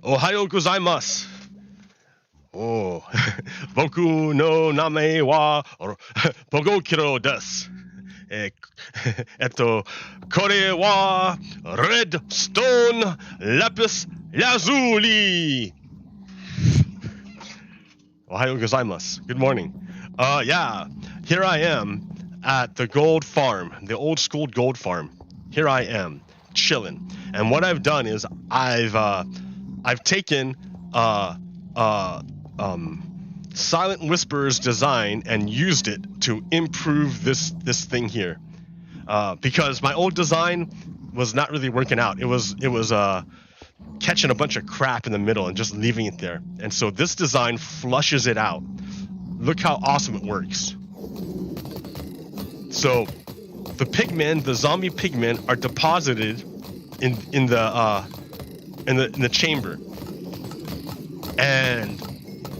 Ohio gozaimasu. Oh, boku no name wa Bogokiro desu. えこれは Redstone Lapis Lazuli. Ohayou gozaimasu. Good morning. Yeah, here I am at the gold farm, the old school gold farm. Here I am, chilling. And what I've done is I've taken Silent Whisper's design and used it to improve this thing here. Because my old design was not really working out. It was catching a bunch of crap in the middle and just leaving it there. And so this design flushes it out. Look how awesome it works. So the pigmen, the zombie pigmen, are deposited in the chamber. And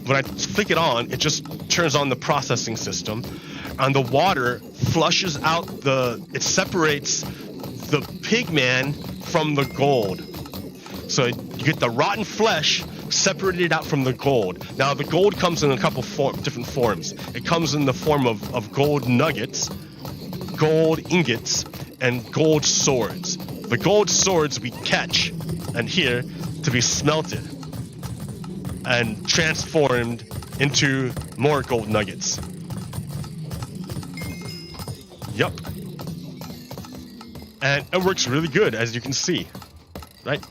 when I flick it on, it just turns on the processing system, and the water flushes out it separates the pigman from the gold. So you get the rotten flesh separated out from the gold. Now the gold comes in a couple different forms. It comes in the form of gold nuggets, gold ingots, and gold swords. The gold swords we catch and here to be smelted and transformed into more gold nuggets. Yup. And it works really good, as you can see, right?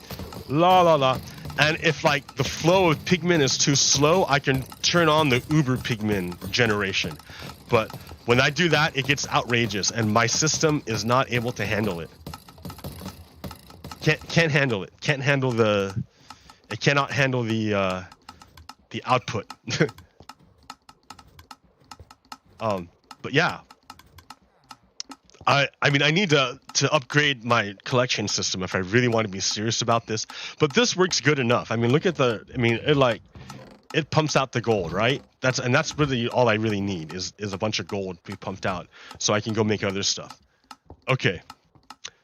La la la. And if like the flow of pigment is too slow, I can turn on the uber pigment generation. But when I do that, it gets outrageous, and my system is not able to handle it. Can't handle it. Can't handle it cannot handle the output. But yeah, I mean, I need to upgrade my collection system if I really want to be serious about this. But this works good enough. I mean, look at it pumps out the gold, right? That's really all I really need is a bunch of gold to be pumped out, so I can go make other stuff. Okay,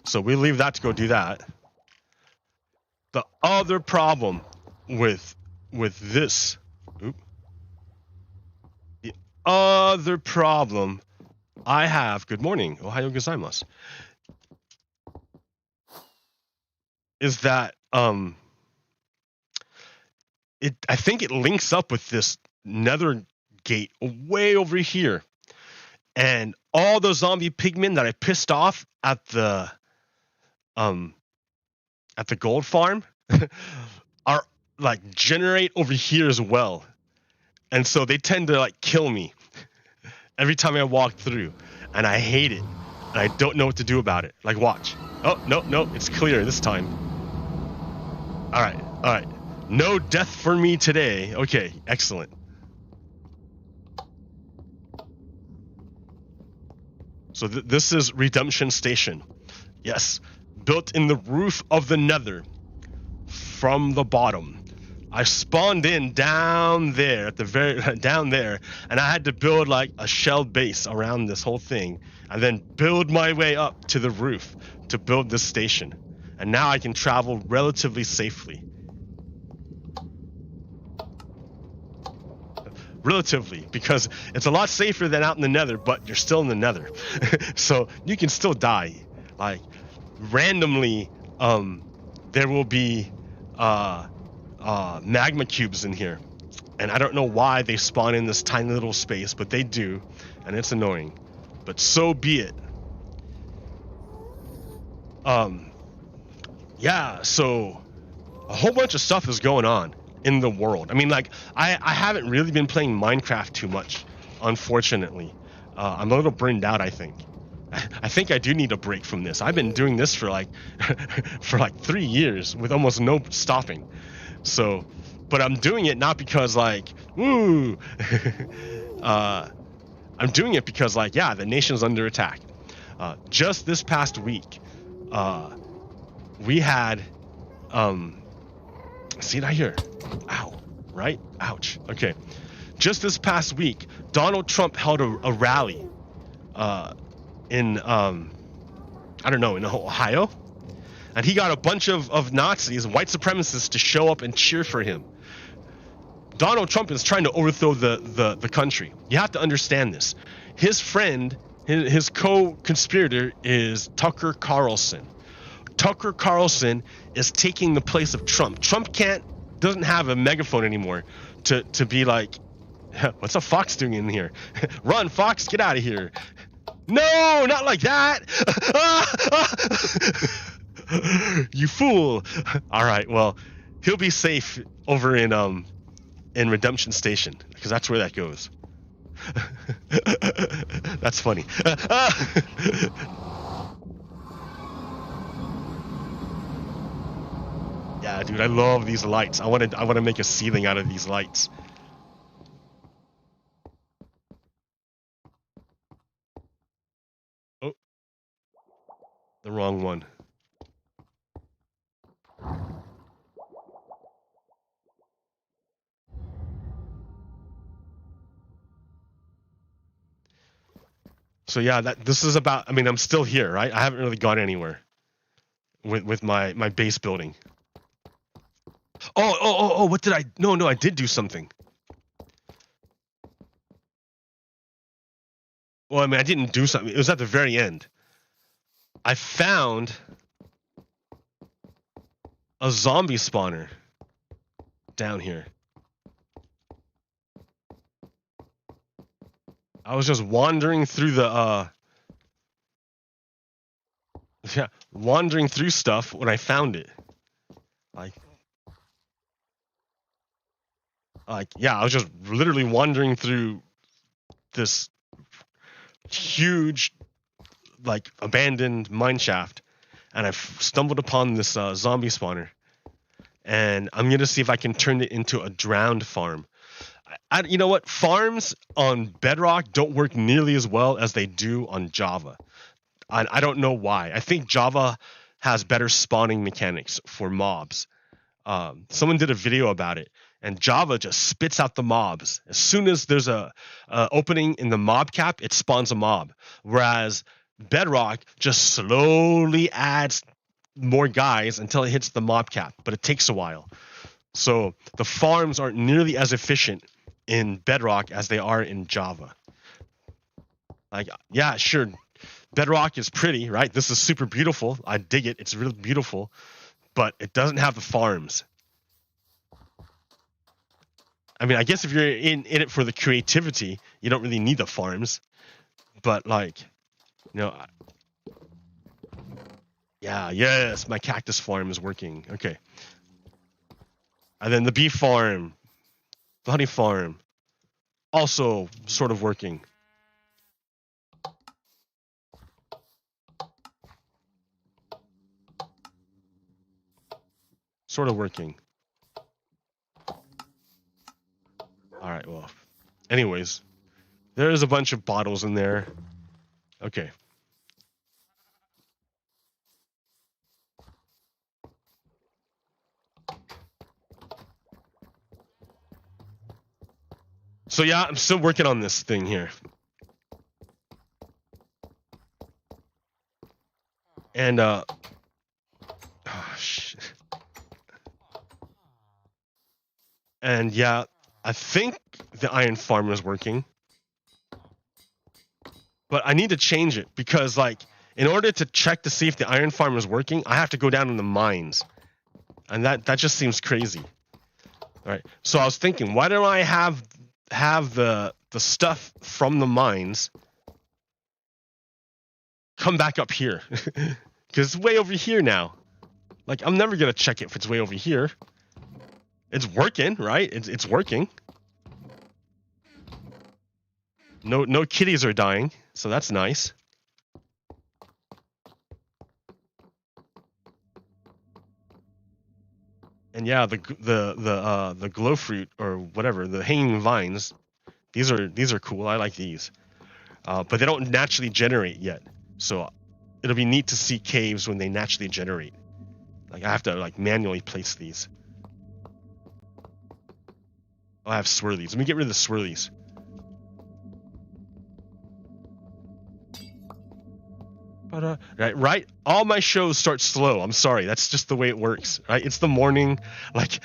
so we leave that to go do that. The other problem with this, the other problem I have, good morning, ohayou gozaimasu, is that I think it links up with this nether gate way over here, and all the zombie pigmen that I pissed off at the gold farm are like generate over here as well, and so they tend to like kill me every time I walk through, and I hate it, and I don't know what to do about it. Like, watch. Oh, no, it's clear this time. All right. No death for me today. Okay, excellent. So this is Redemption Station. Yes, built in the roof of the nether from the bottom. I spawned in down there at the down there, and I had to build like a shell base around this whole thing, and then build my way up to the roof to build this station. And now I can travel relatively safely. Relatively, because it's a lot safer than out in the nether, but you're still in the nether. So you can still die. Like, randomly, there will be magma cubes in here, and I don't know why they spawn in this tiny little space, but they do, and it's annoying, but so be it. Yeah, so a whole bunch of stuff is going on in the world. I mean, like, I haven't really been playing Minecraft too much, unfortunately. I'm a little burned out, I think. I think I do need a break from this. I've been doing this for like 3 years with almost no stopping. So, but I'm doing it not because like, woo, I'm doing it because like, yeah, the nation's under attack. Just this past week, we had See right here. Ow. Right? Ouch. Okay. Just this past week, Donald Trump held a rally in I don't know, in Ohio, and he got a bunch of Nazis, white supremacists, to show up and cheer for him. Donald Trump is trying to overthrow the country. You have to understand this. His friend, his co-conspirator is Tucker-Carlson. Tucker-Carlson is taking the place of Trump. Trump doesn't have a megaphone anymore to be like, what's a fox doing in here? Run, fox, get out of here. No, not like that. You fool. All right, well, he'll be safe over in Redemption Station, because that's where that goes. That's funny. Yeah, dude, I love these lights. I want to make a ceiling out of these lights. Oh, the wrong one. So yeah, this is about. I mean, I'm still here, right? I haven't really gone anywhere with my base building. Oh! What did I? No, I did do something. Well, I mean, I didn't do something. It was at the very end. I found a zombie spawner down here. I was just wandering through wandering through stuff when I found it. Yeah, I was just literally wandering through this huge, like, abandoned mine shaft, and I stumbled upon this zombie spawner, and I'm gonna see if I can turn it into a drowned farm. You know what? Farms on Bedrock don't work nearly as well as they do on Java. I don't know why. I think Java has better spawning mechanics for mobs. Someone did a video about it, and Java just spits out the mobs. As soon as there's a opening in the mob cap, it spawns a mob. Whereas Bedrock just slowly adds more guys until it hits the mob cap, but it takes a while. So the farms aren't nearly as efficient in Bedrock as they are in Java. Like, yeah, sure, Bedrock is pretty, right? This is super beautiful. I dig it. It's really beautiful, but it doesn't have the farms. I mean, I guess if you're in it for the creativity, you don't really need the farms. But, like, you know, yeah, yes, my cactus farm is working. Okay. And then the bee farm, the honey farm, also sort of working. Sort of working. All right, well, anyways, there's a bunch of bottles in there. Okay. So yeah, I'm still working on this thing here. And oh shit. And yeah, I think the iron farm is working. But I need to change it because, like, in order to check to see if the iron farm is working, I have to go down in the mines. And that just seems crazy. All right. So I was thinking, why don't I have the stuff from the mines come back up here? Because it's way over here now. Like, I'm never gonna check it if it's way over here. It's working, right? It's working. No kitties are dying, so that's nice. And yeah, the glow fruit or whatever, the hanging vines, these are cool. I like these, but they don't naturally generate yet. So it'll be neat to see caves when they naturally generate. Like I have to like manually place these. Oh, I have swirlies. Let me get rid of the swirlies. But right. All my shows start slow. I'm sorry. That's just the way it works. Right? It's the morning. Like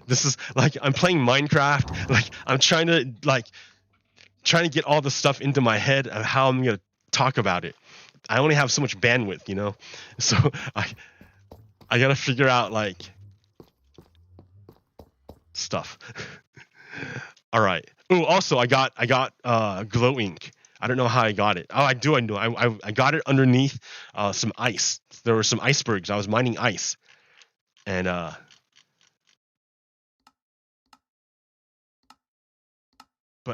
this is like I'm playing Minecraft. Like I'm trying to get all the stuff into my head of how I'm gonna talk about it. I only have so much bandwidth, you know. So I gotta figure out like stuff. All right. Oh, also I got glow ink. I don't know how I got it. Oh, I do. I know. I got it underneath some ice. There were some icebergs. I was mining ice, and but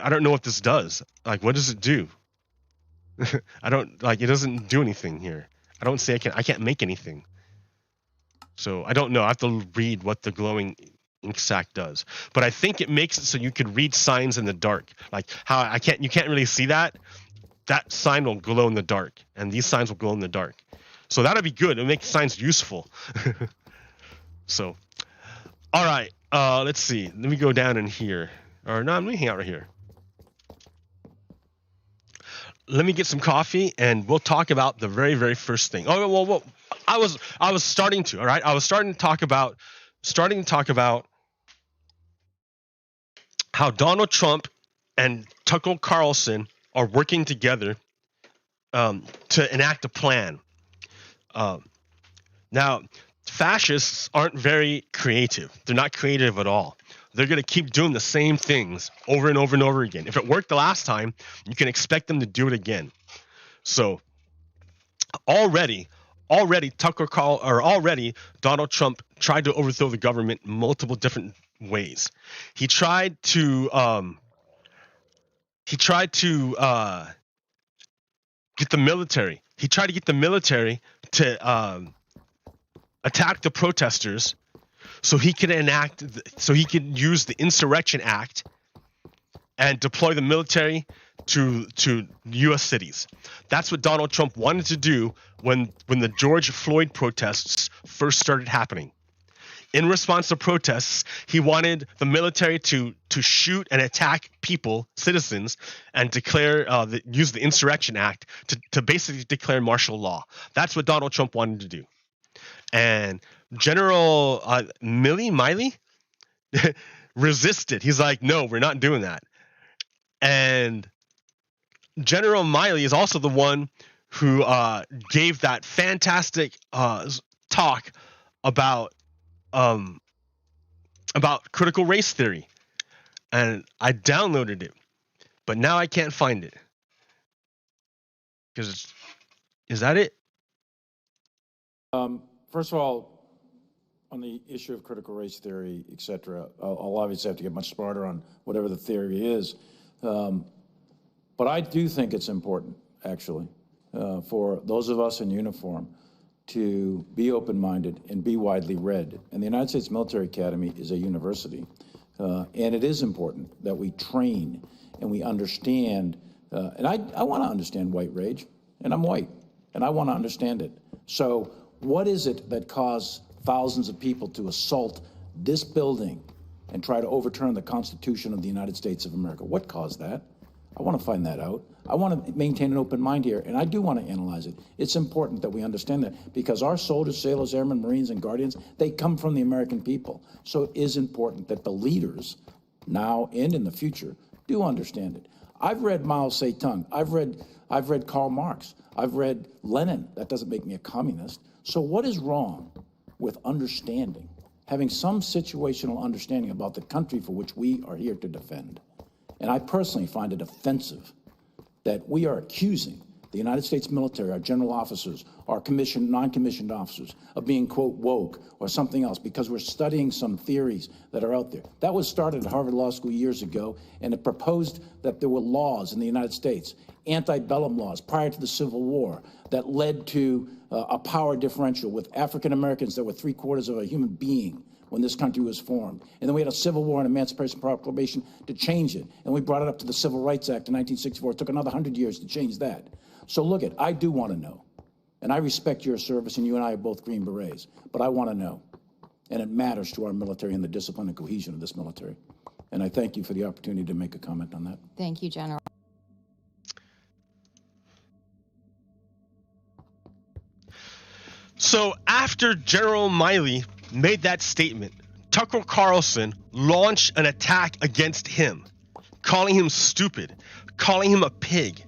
I don't know what this does. Like, what does it do? I don't like. It doesn't do anything here. I don't say I can't make anything. So I don't know. I have to read what the glowing ink sac does. But I think it makes it so you could read signs in the dark. Like how you can't really see that. That sign will glow in the dark, and these signs will glow in the dark. So that'll be good. It'll make signs useful. So, all right. Let's see. Let me go down in here. Or no, let me hang out right here. Let me get some coffee, and we'll talk about the very, very first thing. Oh, well, I was starting to. All right, I was starting to talk about how Donald Trump and Trump-Carlson are working together to enact a plan. Now, fascists aren't very creative. They're not creative at all. They're going to keep doing the same things over and over and over again. If it worked the last time, you can expect them to do it again. So already Donald Trump tried to overthrow the government in multiple different ways. He tried to get the military. He tried to get the military to attack the protesters, so he could use the Insurrection Act and deploy the military to U.S. cities. That's what Donald Trump wanted to do when the George Floyd protests first started happening. In response to protests, he wanted the military to shoot and attack citizens, and use the Insurrection Act to basically declare martial law. That's what Donald Trump wanted to do. And General Miley resisted. He's like, no, we're not doing that. And General Miley is also the one who gave that fantastic talk about critical race theory, and I downloaded it, but now I can't find it. Because is that it? First of all, on the issue of critical race theory, et cetera, I'll obviously have to get much smarter on whatever the theory is. But I do think it's important, actually, for those of us in uniform to be open-minded and be widely read. And the United States Military Academy is a university. And it is important that we train and we understand. And I want to understand white rage, and I'm white, and I want to understand it. So what is it that caused thousands of people to assault this building and try to overturn the Constitution of the United States of America? What caused that? I want to find that out. I want to maintain an open mind here, and I do want to analyze it. It's important that we understand that, because our soldiers, sailors, airmen, Marines, and Guardians, they come from the American people. So it is important that the leaders, now and in the future, do understand it. I've read Mao Zedong. I've read Karl Marx. I've read Lenin. That doesn't make me a communist. So what is wrong with understanding, having some situational understanding about the country for which we are here to defend? And I personally find it offensive that we are accusing the United States military, our general officers, our commissioned, non-commissioned officers, of being, quote, woke or something else because we're studying some theories that are out there. That was started at Harvard Law School years ago, and it proposed that there were laws in the United States, antebellum laws prior to the Civil War, that led to a power differential with African Americans that were 3/4 of a human being when this country was formed. And then we had a Civil War and Emancipation Proclamation to change it. And we brought it up to the Civil Rights Act in 1964. It took another 100 years to change that. So look I do want to know. And I respect your service, and you and I are both Green Berets, but I want to know. And it matters to our military and the discipline and cohesion of this military. And I thank you for the opportunity to make a comment on that. Thank you, General. So after General Milley made that statement, Tucker-Carlson launched an attack against him, calling him stupid, calling him a pig.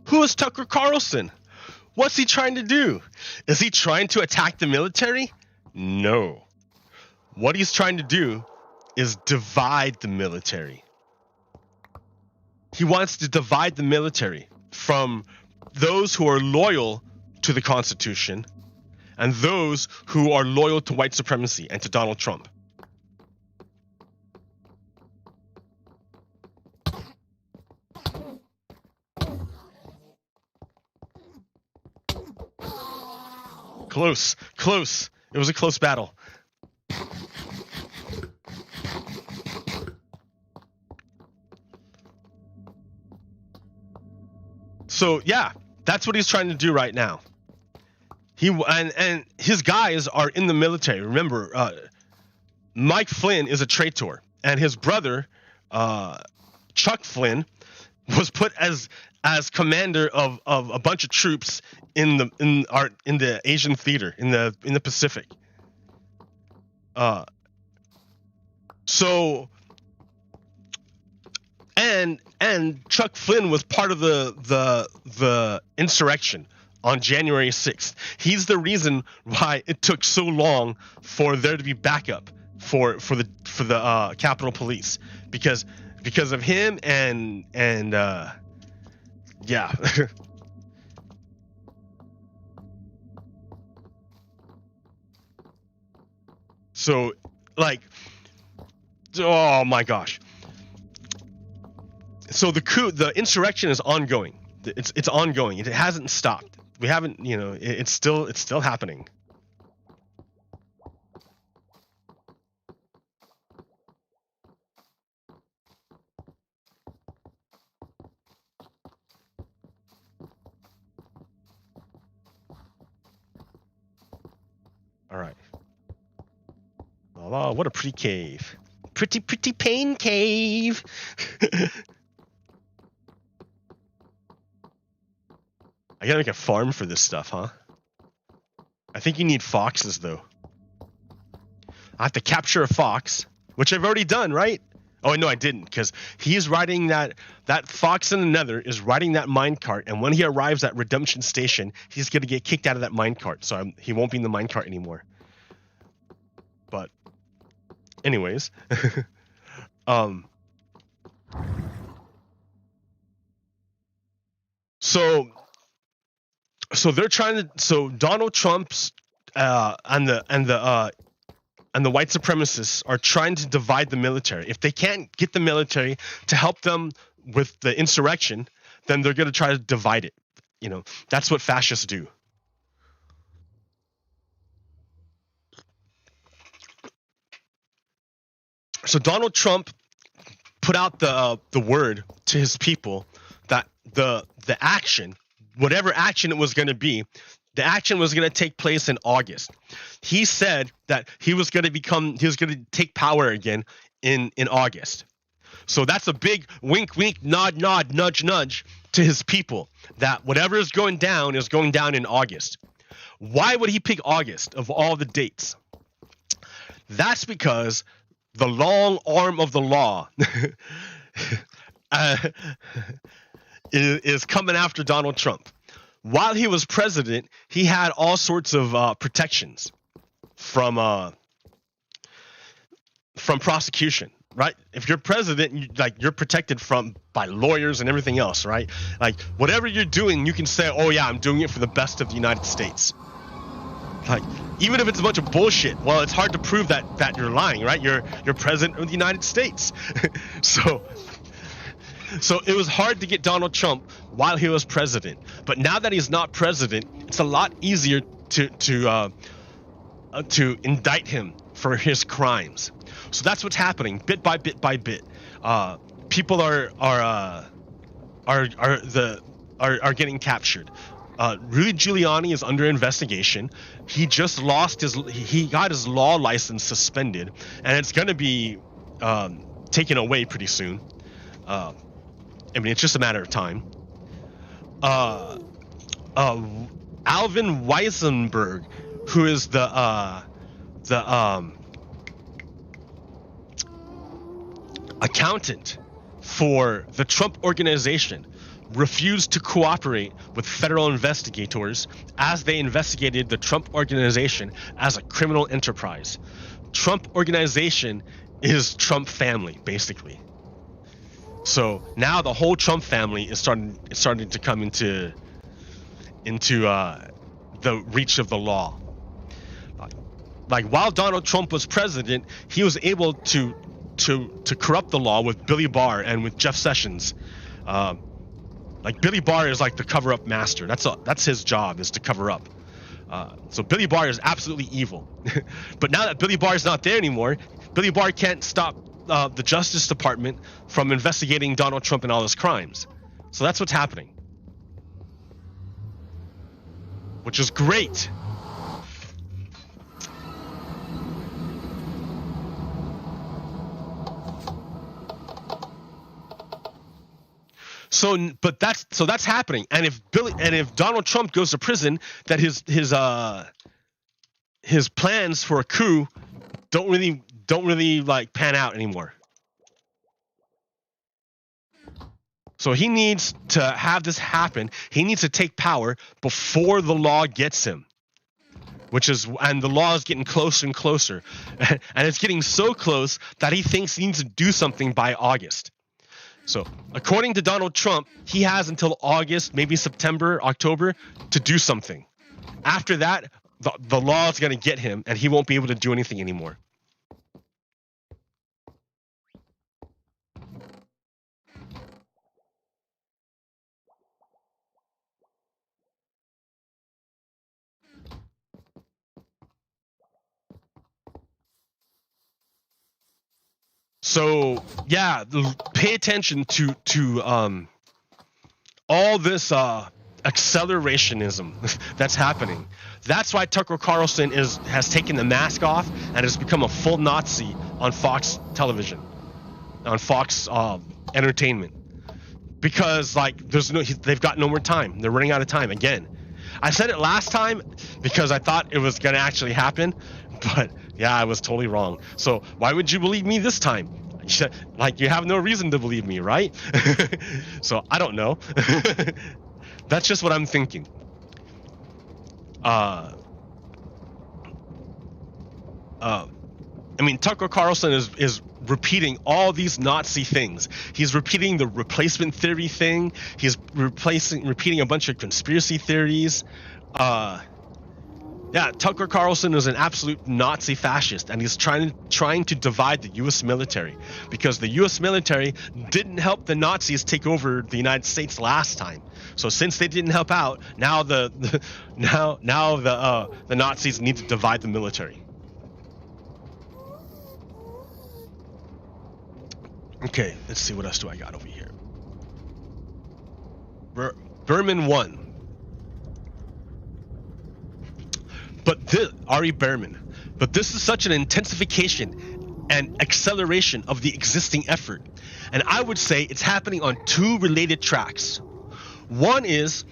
Who is Tucker-Carlson? What's he trying to do? Is he trying to attack the military? No. What he's trying to do is divide the military. He wants to divide the military from those who are loyal to the Constitution and those who are loyal to white supremacy and to Donald Trump. Close, close. It was a close battle. So yeah, that's what he's trying to do right now. And his guys are in the military. Remember, Mike Flynn is a traitor, and his brother, Chuck Flynn, was put as commander of a bunch of troops in the Asian theater in the Pacific. And Chuck Flynn was part of the insurrection on January 6th. He's the reason why it took so long for there to be backup for the Capitol Police, because of him and yeah. So like, oh my gosh. So the insurrection is ongoing. It's ongoing. It hasn't stopped. We haven't, it's still happening. All right. Oh, what a pretty cave. Pretty pain cave. I gotta make a farm for this stuff, huh? I think you need foxes, though. I have to capture a fox, which I've already done, right? Oh, no, I didn't, because he's riding that fox in the nether is riding that minecart, and when he arrives at Redemption Station, he's gonna get kicked out of that minecart, so he won't be in the minecart anymore. But, anyways, So they're trying to. So Donald Trump's and the white supremacists are trying to divide the military. If they can't get the military to help them with the insurrection, then they're going to try to divide it. That's what fascists do. So Donald Trump put out the word to his people that the action, whatever action it was going to be, the action was going to take place in August. He said that he was going to take power again in August. So that's a big wink, wink, nod, nod, nudge, nudge to his people that whatever is going down in August. Why would he pick August of all the dates? That's because the long arm of the law is coming after Donald Trump. While he was president, he had all sorts of protections from prosecution, right? If you're president, you're protected by lawyers and everything else, right? Like whatever you're doing, you can say, "Oh yeah, I'm doing it for the best of the United States." Like even if it's a bunch of bullshit, well, it's hard to prove that you're lying, right? You're president of the United States, So it was hard to get Donald Trump while he was president, but now that he's not president, it's a lot easier to indict him for his crimes. So that's what's happening, bit by bit by bit. People are getting captured. Rudy Giuliani is under investigation. He just lost he got his law license suspended, and it's going to be taken away pretty soon. I mean, it's just a matter of time. Alvin Weisenberg, who is the accountant for the Trump organization, refused to cooperate with federal investigators as they investigated the Trump organization as a criminal enterprise. Trump organization is Trump family, basically. So now the whole Trump family is starting to come into the reach of the law. Like while Donald Trump was president, he was able to corrupt the law with Billy Barr and with Jeff Sessions. Like Billy Barr is like the cover-up master. That's his job, is to cover up. So Billy Barr is absolutely evil. But now that Billy Barr is not there anymore, Billy Barr can't stop the Justice Department from investigating Donald Trump and all his crimes. So that's what's happening, which is great. So that's happening. And if Donald Trump goes to prison, that his plans for a coup don't really like pan out anymore. So he needs to have this happen. He needs to take power before the law gets him, and the law is getting closer and closer, and it's getting so close that he thinks he needs to do something by August. So according to Donald Trump, he has until August, maybe September, October, to do something. After that, the law is going to get him, and he won't be able to do anything anymore. So yeah, pay attention to all this accelerationism that's happening. That's why Tucker Carlson has taken the mask off and has become a full Nazi on Fox television, on Fox Entertainment, because like they've got no more time. They're running out of time again. I said it last time because I thought it was going to actually happen, but yeah, I was totally wrong. So why would you believe me this time? Like, you have no reason to believe me, right? So I don't know. That's just what I'm thinking. I mean, Tucker Carlson is repeating all these Nazi things. He's repeating the replacement theory thing. He's repeating a bunch of conspiracy theories. Yeah, Tucker Carlson is an absolute Nazi fascist, and he's trying to divide the U.S. military, because the U.S. military didn't help the Nazis take over the United States last time. So since they didn't help out, now the Nazis need to divide the military. Okay, let's see, what else do I got over here? Berman 1. Ari Berman. But this is such an intensification and acceleration of the existing effort. And I would say it's happening on two related tracks. One is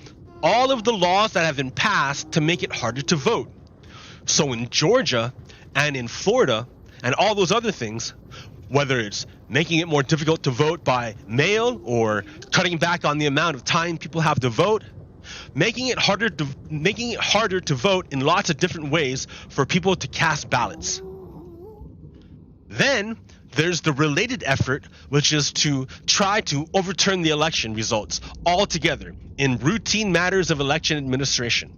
all of the laws that have been passed to make it harder to vote. So in Georgia and in Florida and all those other things, whether it's making it more difficult to vote by mail or cutting back on the amount of time people have to vote, making it harder to vote in lots of different ways for people to cast ballots. Then there's the related effort, which is to try to overturn the election results altogether in routine matters of election administration.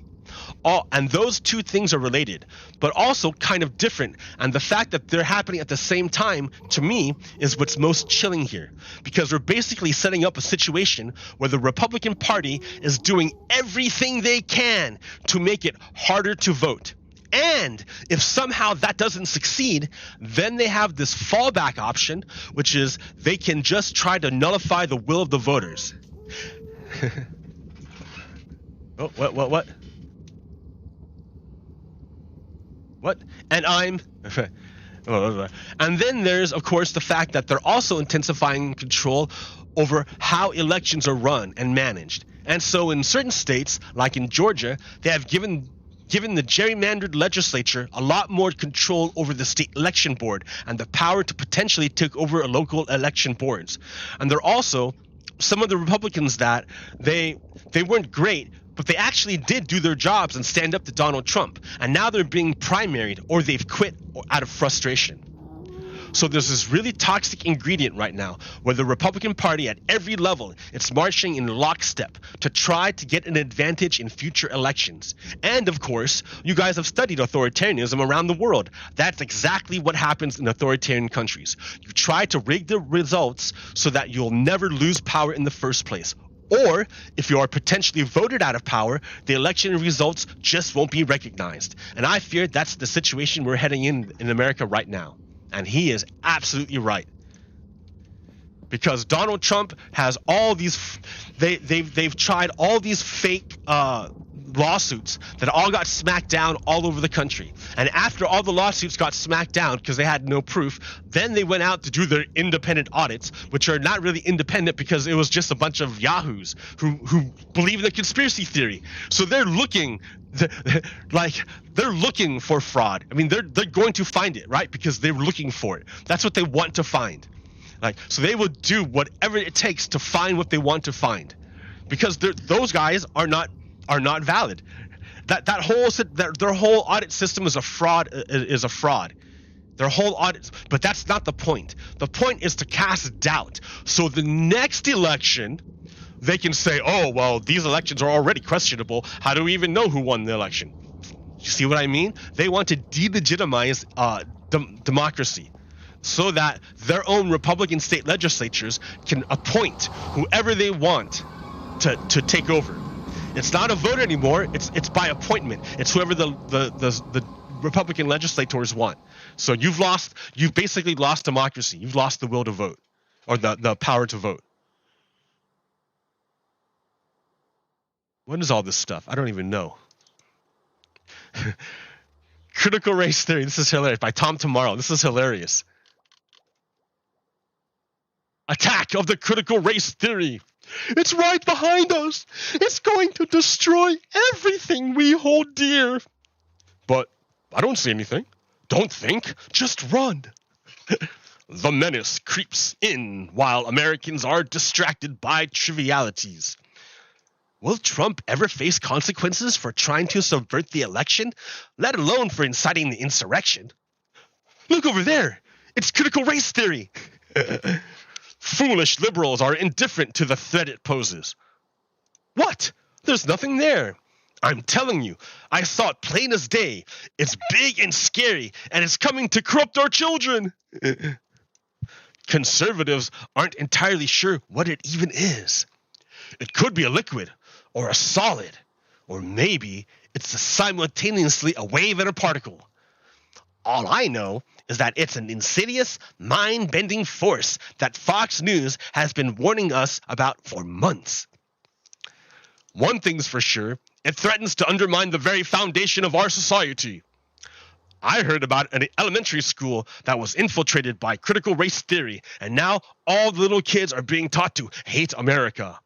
And those two things are related, but also kind of different. And the fact that they're happening at the same time, to me, is what's most chilling here. Because we're basically setting up a situation where the Republican Party is doing everything they can to make it harder to vote. And if somehow that doesn't succeed, then they have this fallback option, which is they can just try to nullify the will of the voters. Oh, what? What? And I'm... And then there's, of course, the fact that they're also intensifying control over how elections are run and managed. And so in certain states, like in Georgia, they have given the gerrymandered legislature a lot more control over the state election board and the power to potentially take over local election boards. And they're also, some of the Republicans that they weren't great, but they actually did do their jobs and stand up to Donald Trump. And now they're being primaried, or they've quit out of frustration. So there's this really toxic ingredient right now where the Republican Party at every level, it's marching in lockstep to try to get an advantage in future elections. And of course, you guys have studied authoritarianism around the world. That's exactly what happens in authoritarian countries. You try to rig the results so that you'll never lose power in the first place. Or, if you are potentially voted out of power, the election results just won't be recognized. And I fear that's the situation we're heading in America right now. And he is absolutely right. Because Donald Trump has all these, they've tried all these fake lawsuits that all got smacked down all over the country. And after all the lawsuits got smacked down because they had no proof, then they went out to do their independent audits, which are not really independent because it was just a bunch of yahoos who believe in the conspiracy theory. So they're looking for fraud. I mean, they're going to find it, right? Because they're looking for it. That's what they want to find. So they will do whatever it takes to find what they want to find, because those guys are not valid. Their whole audit system is a fraud. Their whole audit, but that's not the point. The point is to cast doubt. So the next election, they can say, "Oh, well, these elections are already questionable. How do we even know who won the election?" You see what I mean? They want to delegitimize democracy, so that their own Republican state legislatures can appoint whoever they want to take over. It's not a vote anymore. It's by appointment. It's whoever the Republican legislators want. So you've basically lost democracy. You've lost the will to vote, or the power to vote. What is all this stuff? I don't even know. Critical race theory. This is hilarious. By Tom Tomorrow. This is hilarious. Attack of the critical race theory. It's right behind us. It's going to destroy everything we hold dear. But I don't see anything. Don't think, just run. The menace creeps in while Americans are distracted by trivialities. Will Trump ever face consequences for trying to subvert the election, let alone for inciting the insurrection? Look over there. It's critical race theory. Foolish liberals are indifferent to the threat it poses. What? There's nothing there. I'm telling you, I saw it plain as day. It's big and scary, and it's coming to corrupt our children. Conservatives aren't entirely sure what it even is. It could be a liquid, or a solid, or maybe it's simultaneously a wave and a particle. All I know is that it's an insidious, mind-bending force that Fox News has been warning us about for months. One thing's for sure, it threatens to undermine the very foundation of our society. I heard about an elementary school that was infiltrated by critical race theory, and now all the little kids are being taught to hate America.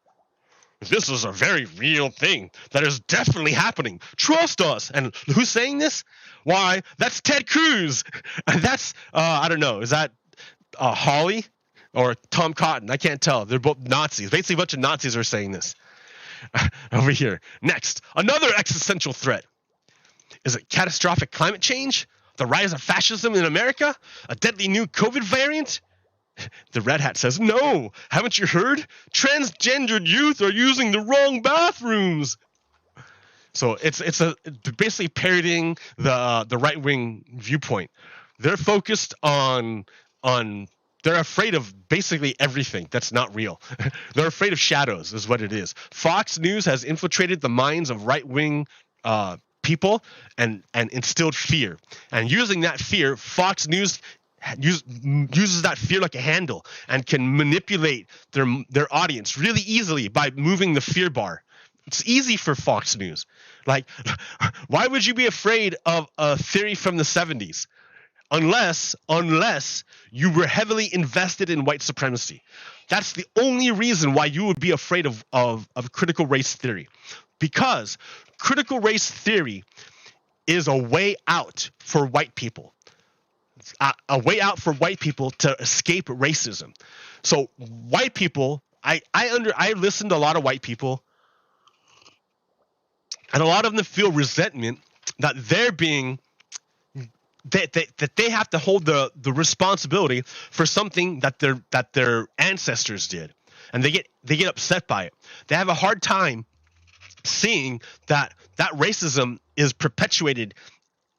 This is a very real thing that is definitely happening. Trust us. And who's saying this? Why, that's Ted Cruz. And that's, I don't know, is that Hawley or Tom Cotton? I can't tell. They're both Nazis. Basically, a bunch of Nazis are saying this. Over here. Next, another existential threat. Is it catastrophic climate change? The rise of fascism in America? A deadly new COVID variant? The Red Hat says, no, haven't you heard? Transgendered youth are using the wrong bathrooms. So it's basically parodying the right-wing viewpoint. They're focused on they're afraid of basically everything that's not real. They're afraid of shadows is what it is. Fox News has infiltrated the minds of right-wing people and instilled fear. And using that fear, Fox News uses that fear like a handle and can manipulate their audience really easily by moving the fear bar It's easy for Fox News. Like, why would you be afraid of a theory from the 70s? Unless you were heavily invested in white supremacy. That's the only reason why you would be afraid of critical race theory. Because critical race theory is a way out for white people. A way out for white people to escape racism. So white people, I listen to a lot of white people, and a lot of them feel resentment that they're being that they have to hold the responsibility for something that their ancestors did, and they get upset by it. They have a hard time seeing that racism is perpetuated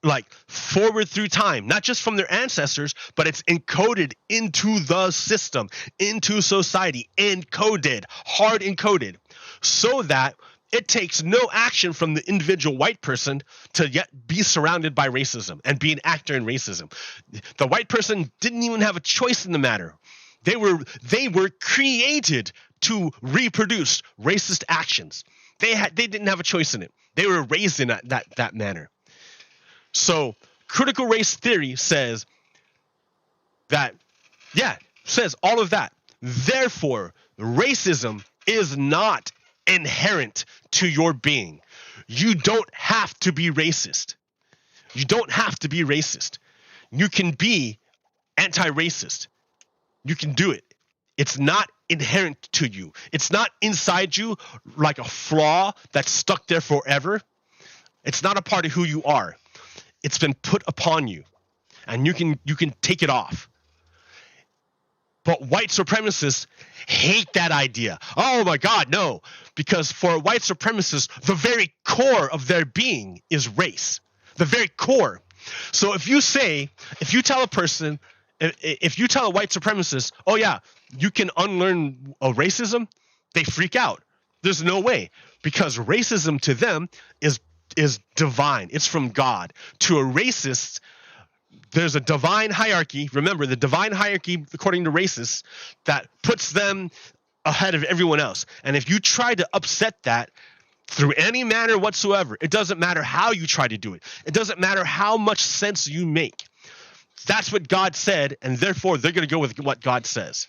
like forward through time, not just from their ancestors, but it's encoded into the system, into society, hard encoded, so that it takes no action from the individual white person to yet be surrounded by racism and be an actor in racism. The white person didn't even have a choice in the matter. They were created to reproduce racist actions. They didn't have a choice in it. They were raised in that manner. So critical race theory says all of that. Therefore, racism is not inherent to your being. You don't have to be racist. You don't have to be racist. You can be anti-racist. You can do it. It's not inherent to you. It's not inside you like a flaw that's stuck there forever. It's not a part of who you are. It's been put upon you, and you can take it off. But white supremacists hate that idea. Oh my God, no. Because for white supremacists, the very core of their being is race. The very core. So if you tell a white supremacist, oh yeah, you can unlearn racism, they freak out. There's no way. Because racism to them is divine. It's from God. To a racist, there's a divine hierarchy. Remember, the divine hierarchy, according to racists, that puts them ahead of everyone else. And if you try to upset that through any manner whatsoever, it doesn't matter how you try to do it. It doesn't matter how much sense you make. That's what God said, and therefore they're going to go with what God says.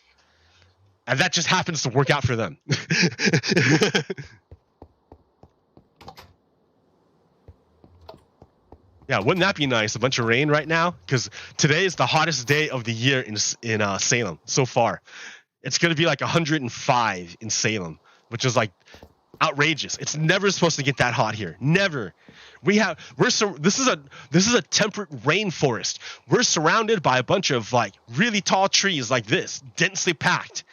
And that just happens to work out for them. Yeah, wouldn't that be nice? A bunch of rain right now? Because today is the hottest day of the year in Salem so far. It's going to be like 105 in Salem, which is like outrageous. It's never supposed to get that hot here. Never. This is a temperate rainforest. We're surrounded by a bunch of like really tall trees like this, densely packed.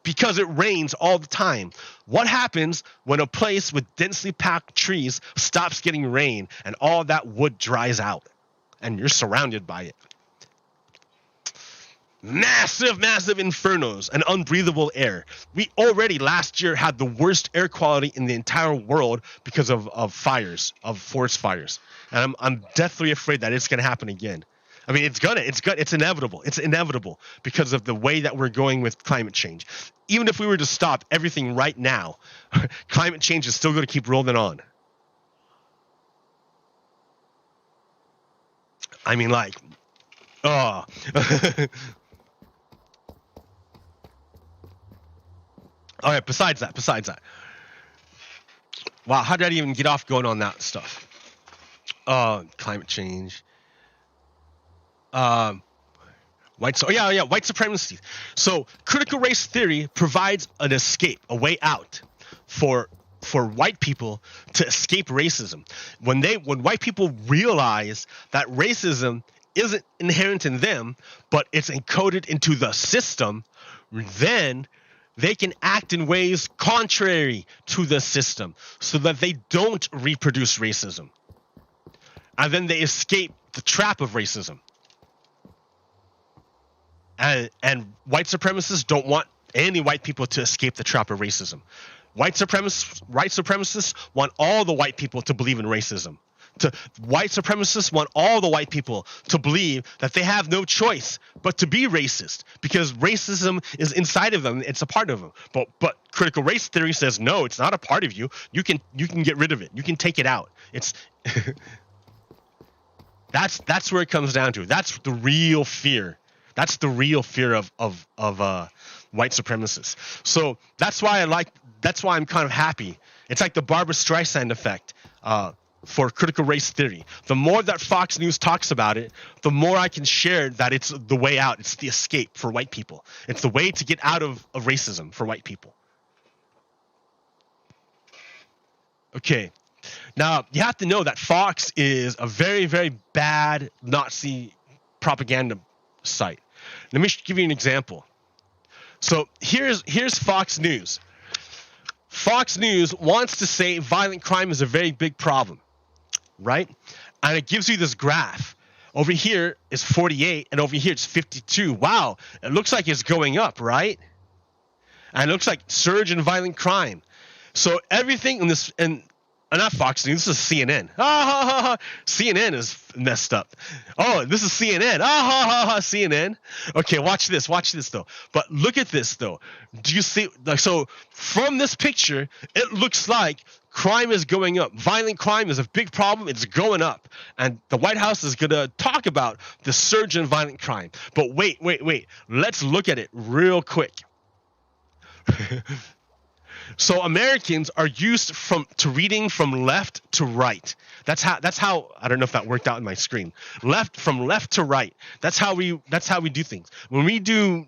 Because it rains all the time. What happens when a place with densely packed trees stops getting rain and all that wood dries out and you're surrounded by it? Massive, massive infernos and unbreathable air. We already last year had the worst air quality in the entire world because of fires, of forest fires. And I'm deathly afraid that it's going to happen again. I mean, it's inevitable. It's inevitable because of the way that we're going with climate change. Even if we were to stop everything right now, climate change is still going to keep rolling on. I mean, like, oh. All right, besides that. Wow, how did I even get off going on that stuff? Climate change. White supremacy. So critical race theory provides an escape, a way out for white people to escape racism. When white people realize that racism isn't inherent in them, but it's encoded into the system, then they can act in ways contrary to the system so that they don't reproduce racism. And then they escape the trap of racism. And white supremacists don't want any white people to escape the trap of racism. White supremacists want all the white people to believe in racism. White supremacists want all the white people to believe that they have no choice but to be racist because racism is inside of them. It's a part of them. But critical race theory says no, it's not a part of you. You can get rid of it. You can take it out. It's that's where it comes down to. That's the real fear. That's the real fear of white supremacists. So that's why I'm kind of happy. It's like the Barbara Streisand effect for critical race theory. The more that Fox News talks about it, the more I can share that it's the way out. It's the escape for white people. It's the way to get out of racism for white people. Okay. Now, you have to know that Fox is a very, very bad Nazi propaganda site. Let me give you an example. So here's Fox News. Fox News wants to say violent crime is a very big problem, right? And it gives you this graph. Over here is 48, and over here it's 52. Wow, it looks like it's going up, right? And it looks like surge in violent crime. So everything in this, and not Fox News, this is CNN. CNN is messed up. Oh, this is CNN. CNN. Okay, watch this though. But look at this though. Do you see, like, so from this picture, it looks like crime is going up. Violent crime is a big problem. It's going up. And the White House is going to talk about the surge in violent crime. But wait. Let's look at it real quick. So Americans are used to reading from left to right. That's how I don't know if that worked out in my screen. From left to right. That's how we do things. When we do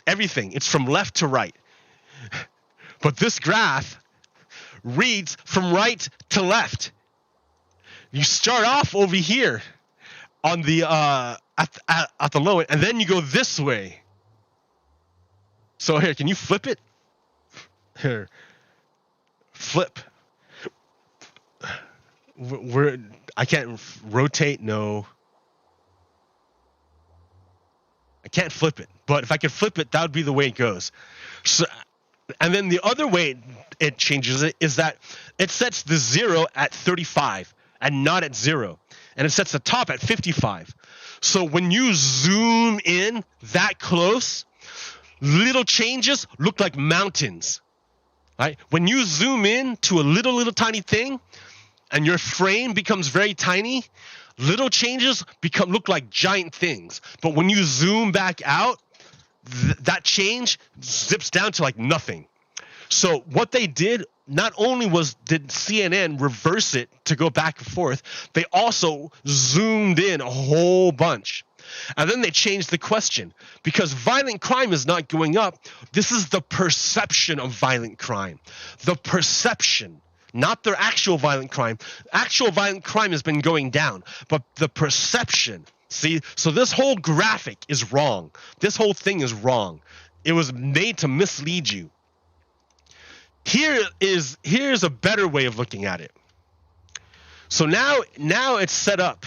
everything, it's from left to right. But this graph reads from right to left. You start off over here on the at the low end, and then you go this way. So here, can you flip it? Here, flip. I can't rotate. No, I can't flip it. But if I could flip it, that would be the way it goes. So, and then the other way it changes it is that it sets the 0 at 35 and not at 0, and it sets the top at 55. So when you zoom in that close, little changes look like mountains. Right? When you zoom in to a little tiny thing and your frame becomes very tiny, little changes look like giant things. But when you zoom back out, that change zips down to like nothing. So what they did, not only did CNN reverse it to go back and forth, they also zoomed in a whole bunch. And then they changed the question because violent crime is not going up. This is the perception of violent crime. The perception, not their actual violent crime. Actual violent crime has been going down, but the perception. See, so this whole graphic is wrong. This whole thing is wrong. It was made to mislead you. Here's a better way of looking at it. So now it's set up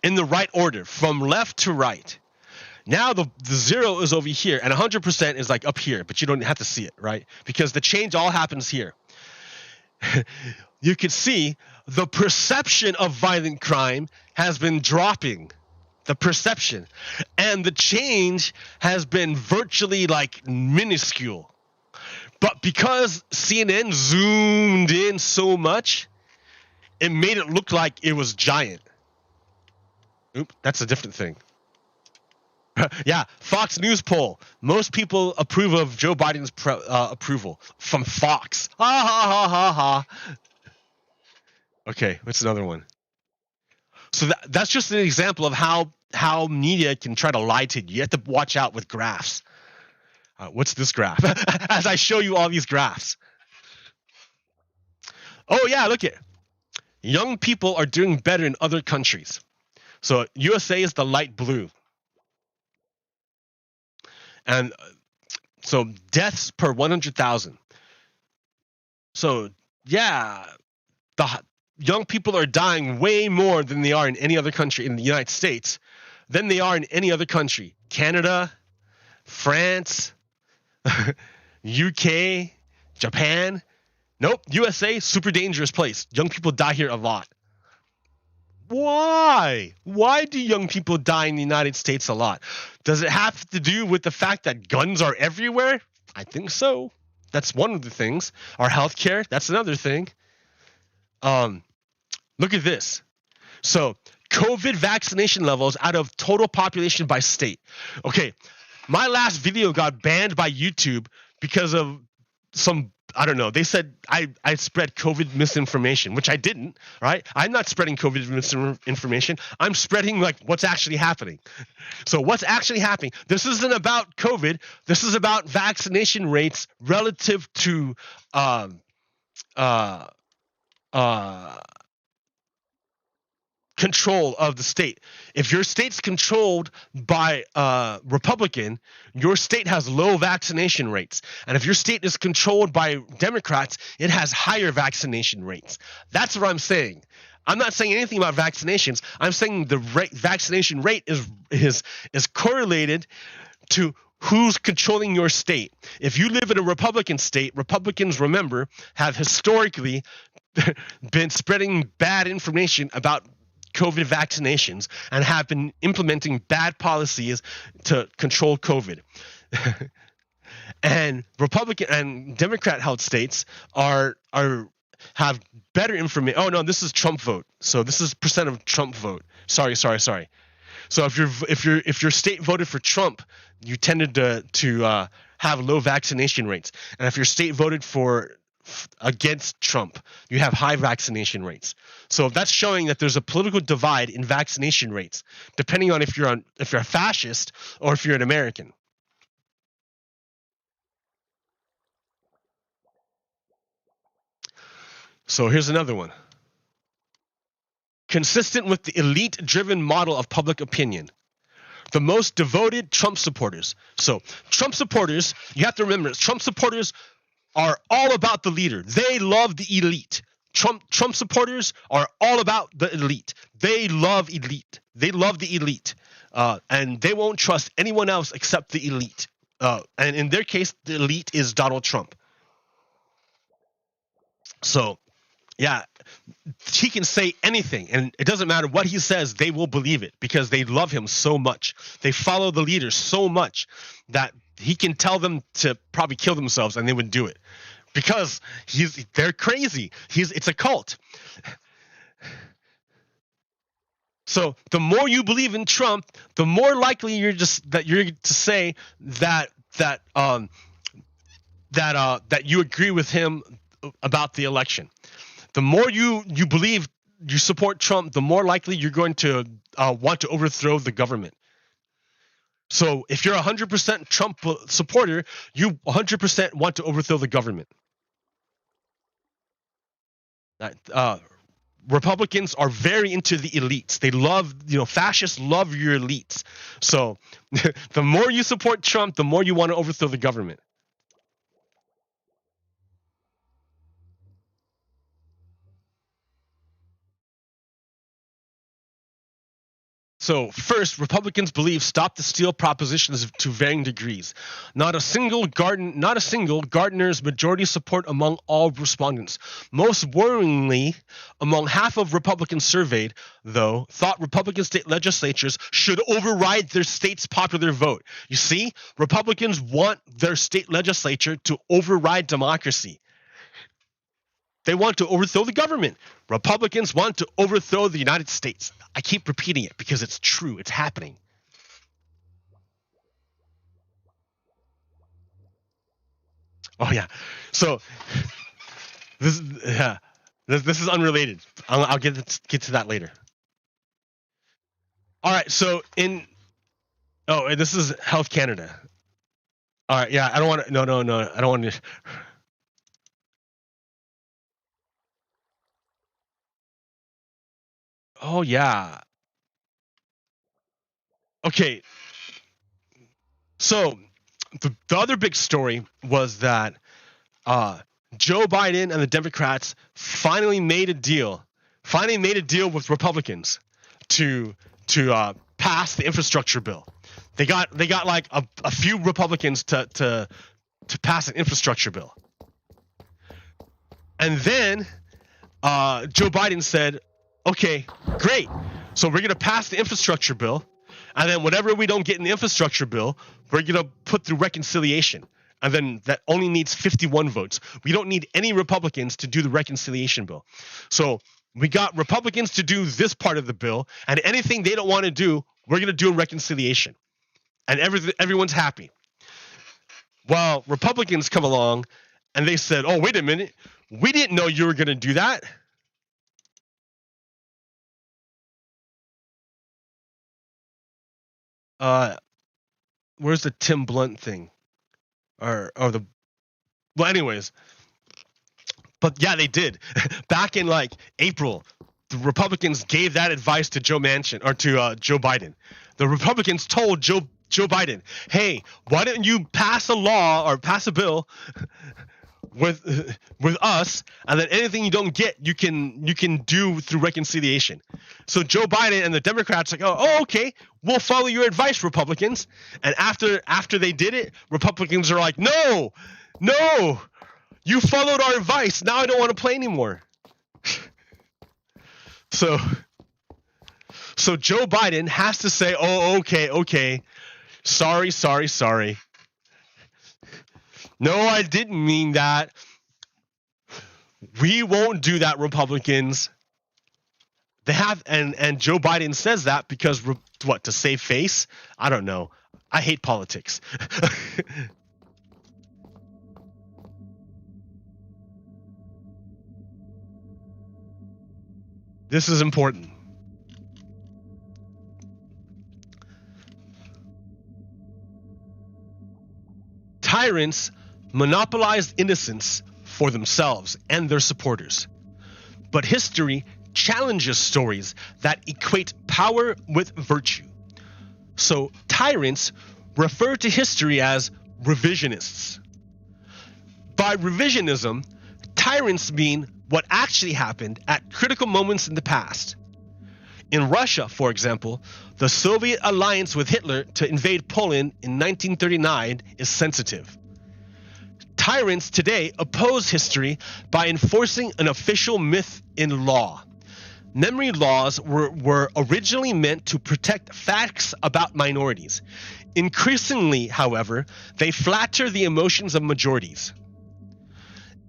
in the right order, from left to right. Now the 0 is over here, and 100% is like up here, but you don't have to see it, right? Because the change all happens here. You can see the perception of violent crime has been dropping. The perception. And the change has been virtually like minuscule. But because CNN zoomed in so much, it made it look like it was giant. Oop, that's a different thing. Yeah, Fox News poll. Most people approve of Joe Biden's approval from Fox. Ha ha ha ha ha. Okay, what's another one? So that's just an example of how media can try to lie to you. You have to watch out with graphs. What's this graph? As I show you all these graphs. Oh yeah, look at it. Young people are doing better in other countries. So USA is the light blue. And so deaths per 100,000. So yeah, the young people are dying way more than they are in any other country in the United States than they are in any other country. Canada, France, UK, Japan. Nope. USA, super dangerous place. Young people die here a lot. Why? Why do young people die in the United States a lot? Does it have to do with the fact that guns are everywhere? I think so. That's one of the things. Our healthcare, that's another thing. Look at this. So, COVID vaccination levels out of total population by state. Okay, my last video got banned by YouTube because of some, I don't know, they said I spread COVID misinformation, which I didn't, right? I'm not spreading COVID misinformation. I'm spreading like what's actually happening. So what's actually happening? This isn't about COVID. This is about vaccination rates relative to control of the state. If your state's controlled by Republican, your state has low vaccination rates. And if your state is controlled by Democrats, it has higher vaccination rates. That's what I'm saying. I'm not saying anything about vaccinations. I'm saying the vaccination rate is correlated to who's controlling your state. If you live in a Republican state, Republicans, remember, have historically been spreading bad information about COVID vaccinations and have been implementing bad policies to control COVID. And Republican and Democrat held states have better information. Oh no, this is Trump vote. So this is percent of Trump vote. Sorry. So if your state voted for Trump, you tended to have low vaccination rates. And if your state voted against Trump, you have high vaccination rates. So that's showing that there's a political divide in vaccination rates, depending on if you're a fascist or if you're an American. So here's another one. Consistent with the elite-driven model of public opinion, the most devoted Trump supporters. So Trump supporters, you have to remember, Trump supporters are all about the leader. They love the elite. Trump supporters are all about the elite. They love elite. They love the elite. And they won't trust anyone else except the elite. And in their case, the elite is Donald Trump. So, yeah, he can say anything, and it doesn't matter what he says, they will believe it because they love him so much. They follow the leader so much that he can tell them to probably kill themselves and they would do it because they're crazy. It's a cult. So the more you believe in Trump, the more likely you're to say that you agree with him about the election. The more you believe you support Trump, the more likely you're going to want to overthrow the government. So if you're 100% Trump supporter, you 100% want to overthrow the government. Republicans are very into the elites. They love, fascists love your elites. So the more you support Trump, the more you want to overthrow the government. So first, Republicans believe stop the steal propositions to varying degrees. Not a single Gardner's majority support among all respondents. Most worryingly, among half of Republicans surveyed, though, thought Republican state legislatures should override their state's popular vote. You see, Republicans want their state legislature to override democracy. They want to overthrow the government. Republicans want to overthrow the United States. I keep repeating it because it's true. It's happening. Oh yeah. So this is unrelated. I'll get to that later. All right. So this is Health Canada. All right. Yeah. I don't want to. No. I don't want to. Oh, yeah. Okay. So the other big story was that Joe Biden and the Democrats finally made a deal with Republicans to pass the infrastructure bill. They got like a few Republicans to pass an infrastructure bill. And then Joe Biden said, okay, great. So we're going to pass the infrastructure bill. And then whatever we don't get in the infrastructure bill, we're going to put through reconciliation. And then that only needs 51 votes. We don't need any Republicans to do the reconciliation bill. So we got Republicans to do this part of the bill, and anything they don't want to do, we're going to do in reconciliation. And everyone's happy. Well, Republicans come along and they said, oh, wait a minute. We didn't know you were going to do that. Where's the Tim Blunt thing? Or well, anyways. But yeah, they did. Back in like April, the Republicans gave that advice to Joe Manchin or to Joe Biden. The Republicans told Joe Biden, hey, why don't you pass a law or pass a bill with us, and then anything you don't get, you can do through reconciliation. So Joe Biden and the Democrats are like, oh, okay, we'll follow your advice, Republicans. And after they did it, Republicans are like, no, you followed our advice. Now I don't want to play anymore. So Joe Biden has to say, oh, okay. Sorry. No, I didn't mean that. We won't do that, Republicans. They have, and Joe Biden says that because, what, to save face? I don't know. I hate politics. This is important. Tyrants monopolized innocence for themselves and their supporters. But history challenges stories that equate power with virtue. So tyrants refer to history as revisionists. By revisionism, tyrants mean what actually happened at critical moments in the past. In Russia, for example, the Soviet alliance with Hitler to invade Poland in 1939 is sensitive. Tyrants today oppose history by enforcing an official myth in law. Memory laws were originally meant to protect facts about minorities. Increasingly, however, they flatter the emotions of majorities.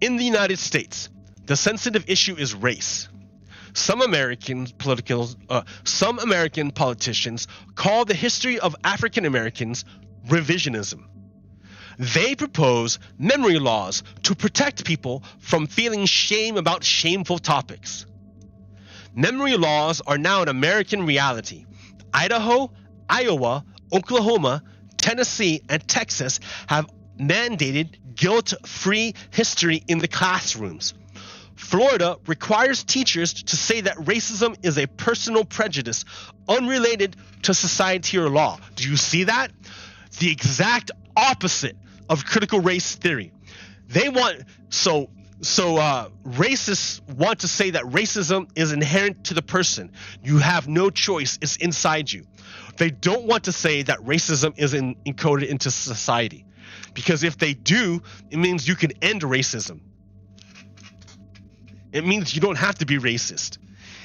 In the United States, the sensitive issue is race. Some American politicians call the history of African Americans revisionism. They propose memory laws to protect people from feeling shame about shameful topics. Memory laws are now an American reality. Idaho, Iowa, Oklahoma, Tennessee, and Texas have mandated guilt-free history in the classrooms. Florida requires teachers to say that racism is a personal prejudice unrelated to society or law. Do you see that? The exact opposite of critical race theory. They want racists want to say that racism is inherent to the person. You have no choice. It's inside you. They don't want to say that racism is encoded into society. Because if they do, it means you can end racism. It means you don't have to be racist.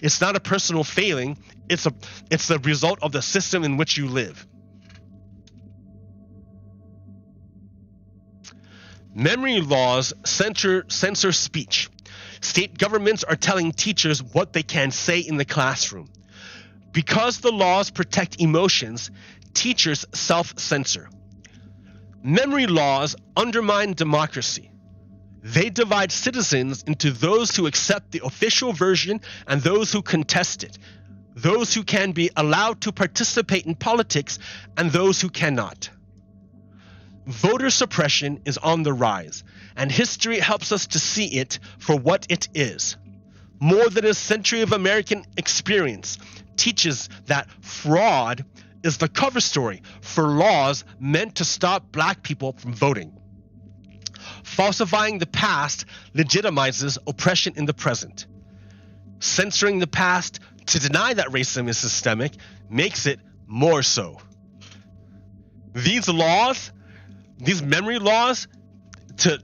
It's not a personal failing. It's the result of the system in which you live. Memory laws censor speech. State governments are telling teachers what they can say in the classroom. Because the laws protect emotions, teachers self-censor. Memory laws undermine democracy. They divide citizens into those who accept the official version and those who contest it, those who can be allowed to participate in politics and those who cannot. Voter suppression is on the rise, and history helps us to see it for what it is. More than a century of American experience teaches that fraud is the cover story for laws meant to stop black people from voting. Falsifying the past legitimizes oppression in the present. Censoring the past to deny that racism is systemic makes it more so. These laws, these memory laws to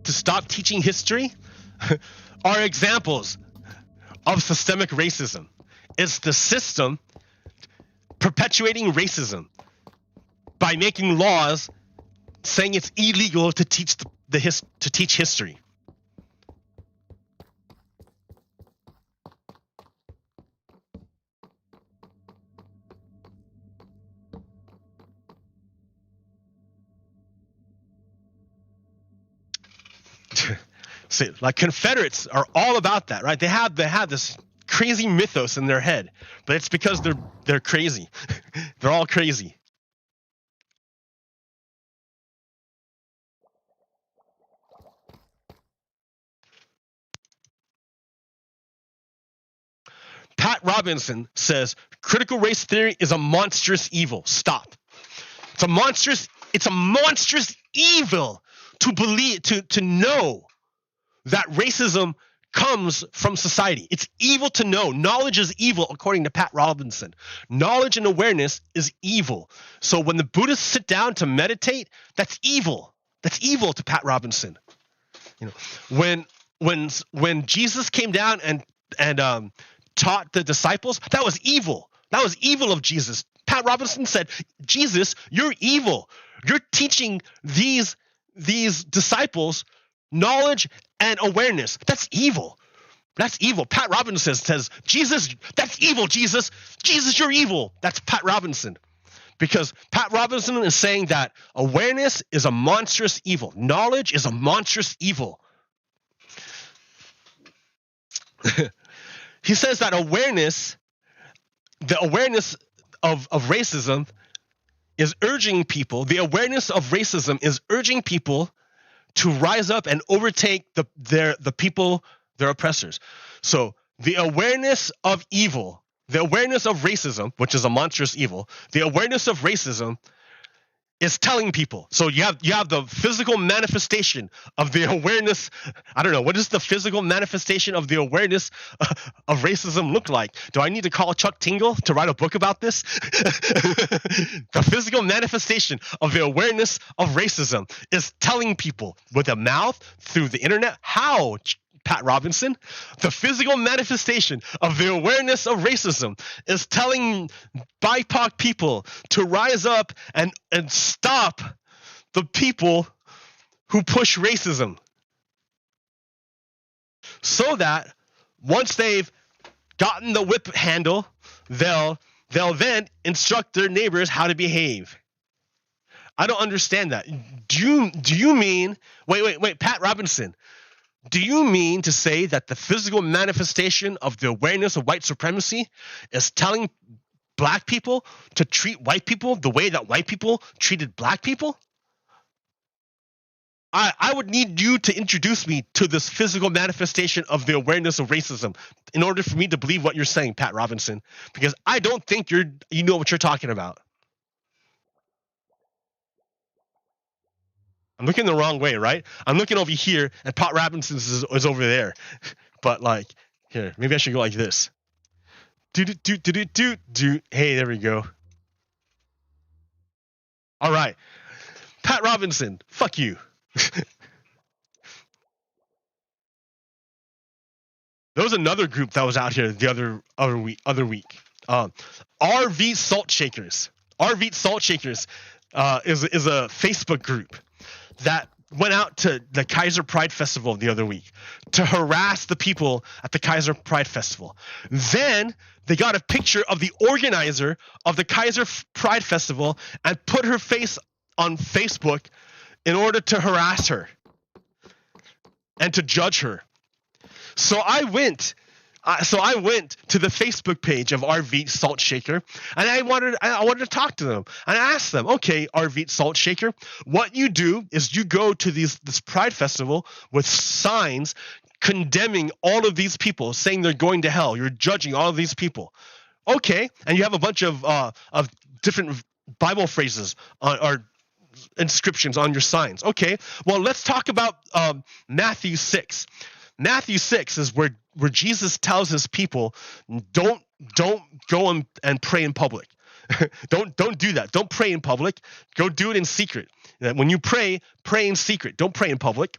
stop teaching history, are examples of systemic racism. It's the system perpetuating racism by making laws saying it's illegal to teach to teach history. See, like Confederates are all about that, right? They have this crazy mythos in their head, but it's because they're crazy. They're all crazy. Pat Robinson says critical race theory is a monstrous evil. Stop. It's a monstrous evil to believe to know that racism comes from society. It's evil to know. Knowledge is evil, according to Pat Robinson. Knowledge and awareness is evil. So when the Buddhists sit down to meditate, that's evil. That's evil to Pat Robinson. You know, when Jesus came down and taught the disciples, that was evil. That was evil of Jesus. Pat Robinson said, Jesus, you're evil. You're teaching these disciples knowledge and awareness. That's evil. That's evil. Pat Robinson says, Jesus, that's evil, Jesus. Jesus, you're evil. That's Pat Robinson. Because Pat Robinson is saying that awareness is a monstrous evil. Knowledge is a monstrous evil. He says that the awareness of racism is urging people, the awareness of racism is urging people to rise up and overtake the people, their oppressors. So the awareness of evil, the awareness of racism, which is a monstrous evil, the awareness of racism is telling people. So you have the physical manifestation of the awareness. I don't know, what does the physical manifestation of the awareness of racism look like? Do I need to call Chuck Tingle to write a book about this? The physical manifestation of the awareness of racism is telling people with a mouth, through the internet. How, Pat Robinson? The physical manifestation of the awareness of racism is telling BIPOC people to rise up and stop the people who push racism. So that once they've gotten the whip handle, they'll then instruct their neighbors how to behave. I don't understand that. Do you mean, wait, Pat Robinson, do you mean to say that the physical manifestation of the awareness of white supremacy is telling black people to treat white people the way that white people treated black people? I would need you to introduce me to this physical manifestation of the awareness of racism in order for me to believe what you're saying, Pat Robinson, because I don't think you know what you're talking about. I'm looking the wrong way, right? I'm looking over here, and Pat Robinson is over there. But like, here, maybe I should go like this. Do. Hey, there we go. All right, Pat Robinson, fuck you. There was another group that was out here the other week. RV Salt Shakers. RV Salt Shakers is a Facebook group that went out to the Kaiser Pride Festival the other week to harass the people at the Kaiser Pride Festival. Then they got a picture of the organizer of the Kaiser Pride Festival and put her face on Facebook in order to harass her and to judge her. So I went to the Facebook page of RV Salt Shaker, and I wanted to talk to them. And I asked them, okay, RV Salt Shaker, what you do is you go to this Pride Festival with signs condemning all of these people, saying they're going to hell. You're judging all of these people. Okay, and you have a bunch of different Bible phrases or inscriptions on your signs. Okay, well, let's talk about Matthew 6. Matthew 6 is where Jesus tells his people, don't go and pray in public. Don't do that. Don't pray in public. Go do it in secret. When you pray in secret. Don't pray in public.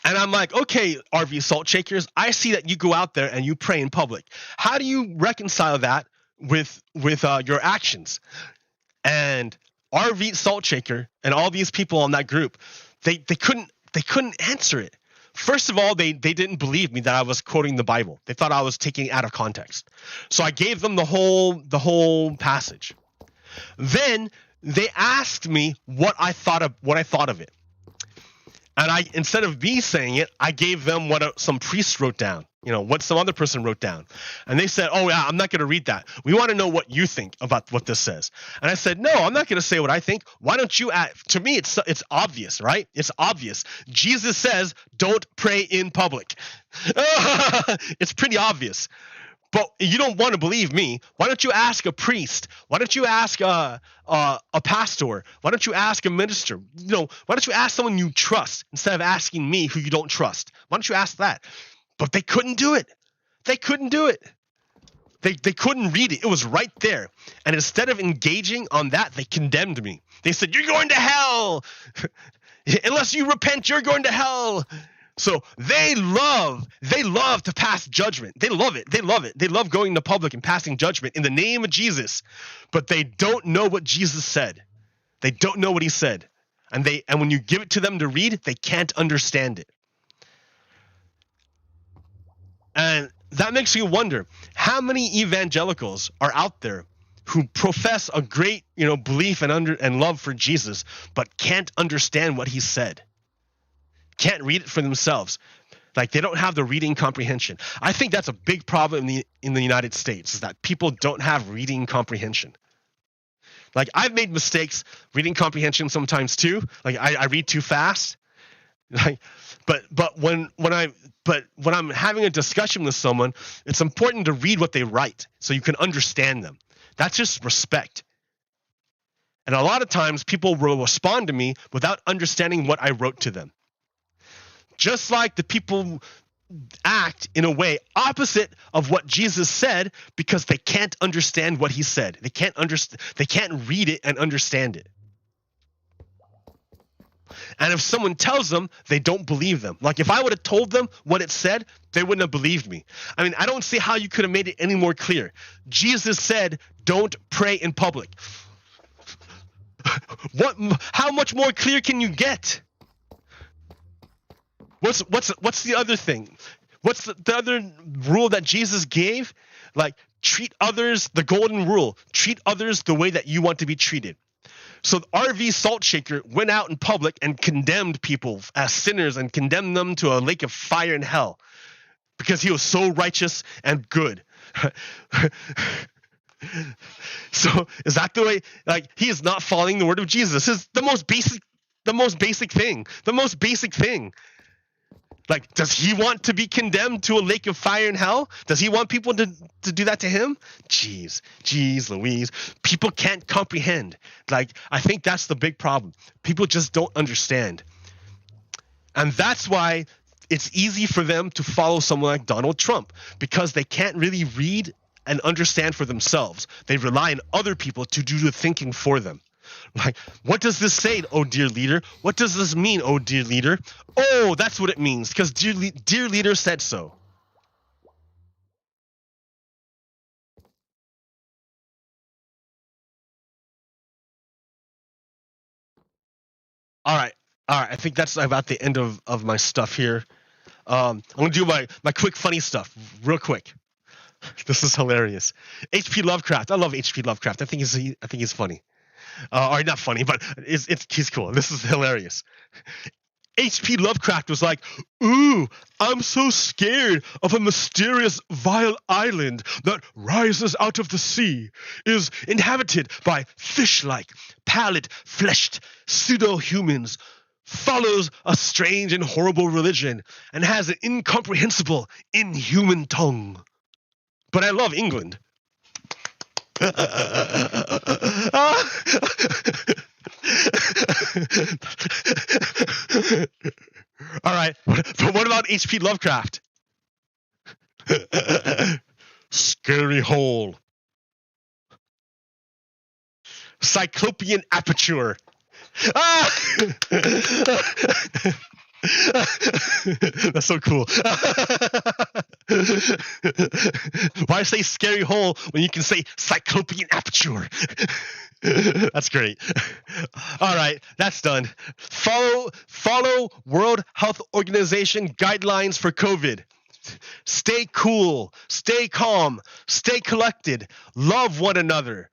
And I'm like, okay, RV salt shakers, I see that you go out there and you pray in public. How do you reconcile that with your actions? And RV salt shaker and all these people on that group, they couldn't answer it. First of all, they didn't believe me that I was quoting the Bible. They thought I was taking it out of context. So I gave them the whole passage. Then they asked me what I thought of it. And instead of me saying it, I gave them what some priest wrote down, what some other person wrote down. And they said, oh, yeah, I'm not going to read that. We want to know what you think about what this says. And I said, no, I'm not going to say what I think. Why don't you to me, it's obvious, right? It's obvious. Jesus says, don't pray in public. It's pretty obvious. But you don't want to believe me. Why don't you ask a priest? Why don't you ask a pastor? Why don't you ask a minister? Why don't you ask someone you trust instead of asking me who you don't trust? Why don't you ask that? But they couldn't do it. They couldn't do it. They couldn't read it. It was right there. And instead of engaging on that, they condemned me. They said, you're going to hell. Unless you repent, you're going to hell. So they love to pass judgment. They love it. They love it. They love going to public and passing judgment in the name of Jesus. But they don't know what Jesus said. They don't know what he said. And when you give it to them to read, they can't understand it. And that makes me wonder, how many evangelicals are out there who profess a great, belief and love for Jesus, but can't understand what he said? Can't read it for themselves. Like, they don't have the reading comprehension. I think that's a big problem in the United States, is that people don't have reading comprehension. Like, I've made mistakes reading comprehension sometimes too. Like, I read too fast. Like, but when I'm having a discussion with someone, it's important to read what they write so you can understand them. That's just respect. And a lot of times people will respond to me without understanding what I wrote to them. Just like the people act in a way opposite of what Jesus said because they can't understand what he said. They can't read it and understand it. And if someone tells them, they don't believe them. Like, if I would have told them what it said, they wouldn't have believed me. I mean, I don't see how you could have made it any more clear. Jesus said, don't pray in public. How much more clear can you get? What's the other thing? What's the other rule that Jesus gave? Like, treat others, the golden rule, treat others the way that you want to be treated. So the RV salt shaker went out in public and condemned people as sinners and condemned them to a lake of fire in hell because he was so righteous and good. So is that the way? Like, he is not following the word of Jesus. This is the most basic thing. Like, does he want to be condemned to a lake of fire in hell? Does he want people to do that to him? Jeez Louise. People can't comprehend. Like, I think that's the big problem. People just don't understand. And that's why it's easy for them to follow someone like Donald Trump, because they can't really read and understand for themselves. They rely on other people to do the thinking for them. Like, what does this say, oh dear leader? What does this mean, oh dear leader? Oh, that's what it means, because dear leader said so. All right. I think that's about the end of my stuff here. I'm gonna do my quick funny stuff real quick. This is hilarious. H.P. Lovecraft. I love H.P. Lovecraft. I think he's funny. Or not funny, but he's cool. This is hilarious. H.P. Lovecraft was like, ooh, I'm so scared of a mysterious vile island that rises out of the sea, is inhabited by fish-like, pallid-fleshed pseudo-humans, follows a strange and horrible religion, and has an incomprehensible, inhuman tongue. But I love England. All right, but what about H.P. Lovecraft? Scary hole. Cyclopean aperture. That's so cool. Why say scary hole when you can say cyclopean aperture? That's great. All right, that's done. Follow World Health Organization guidelines for COVID. Stay cool, stay calm, stay collected, love one another.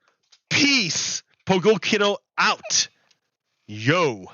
Peace. Pogo Kiddo out. Yo.